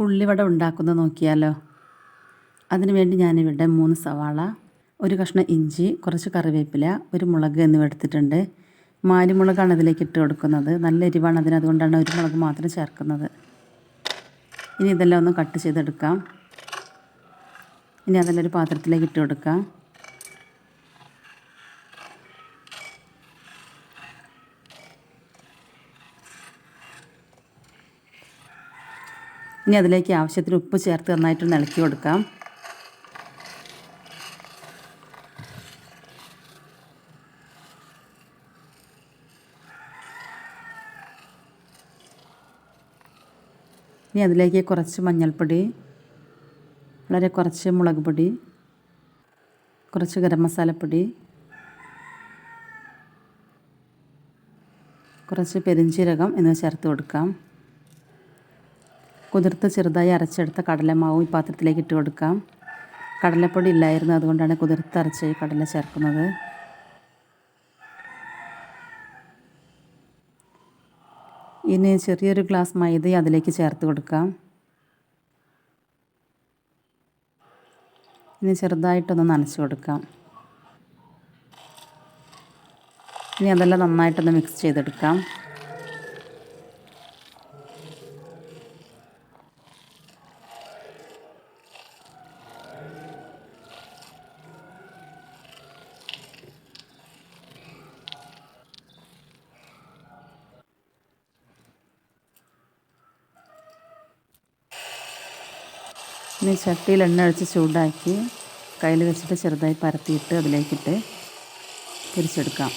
ഉള്ളിവട ഉണ്ടാക്കുന്നത് നോക്കിയാലോ. അതിനുവേണ്ടി ഞാനിവിടെ 3 സവാള, ഒരു കഷ്ണം ഇഞ്ചി, കുറച്ച് കറിവേപ്പില, ഒരു മുളക് എന്നിവ എടുത്തിട്ടുണ്ട്. മാരിമുളകാണ് ഇതിലേക്ക് ഇട്ട് കൊടുക്കുന്നത്. നല്ല എരിവാണ് അതിന്, അതുകൊണ്ടാണ് ഒരു മുളക് മാത്രം ചേർക്കുന്നത്. ഇനി ഇതെല്ലാം ഒന്ന് കട്ട് ചെയ്തെടുക്കാം. ഇനി അതെല്ലാം ഒരു പാത്രത്തിലേക്ക് ഇട്ട് കൊടുക്കാം. ഇനി അതിലേക്ക് ആവശ്യത്തിന് ഉപ്പ് ചേർത്ത് നന്നായിട്ടൊന്ന് ഇളക്കി കൊടുക്കാം. ഇനി അതിലേക്ക് കുറച്ച് മഞ്ഞൾപ്പൊടി, വളരെ കുറച്ച് മുളക് പൊടി, കുറച്ച് ഗരം മസാലപ്പൊടി, കുറച്ച് പെരിഞ്ജീരകം എന്നിവ ചേർത്ത് കൊടുക്കാം. കുതിർത്ത് ചെറുതായി അരച്ചെടുത്ത കടലമാവും ഈ പാത്രത്തിലേക്ക് ഇട്ട് കൊടുക്കാം. കടലപ്പൊടി ഇല്ലായിരുന്നു, അതുകൊണ്ടാണ് കുതിർത്ത് അരച്ച ഈ കടല ചേർക്കുന്നത്. ഇനി ചെറിയൊരു ഗ്ലാസ് മൈദ അതിലേക്ക് ചേർത്ത് കൊടുക്കാം. ഇനി ചെറുതായിട്ടൊന്ന് നനച്ച് കൊടുക്കാം. ഇനി അതെല്ലാം നന്നായിട്ടൊന്ന് മിക്സ് ചെയ്തെടുക്കാം. ഇനി ചട്ടിയിൽ എണ്ണ ഒഴിച്ച് ചൂടാക്കി കയ്യിൽ വെച്ചിട്ട് ചെറുതായി പരത്തിയിട്ട് അതിലേക്കിട്ട് തിരിച്ചെടുക്കാം.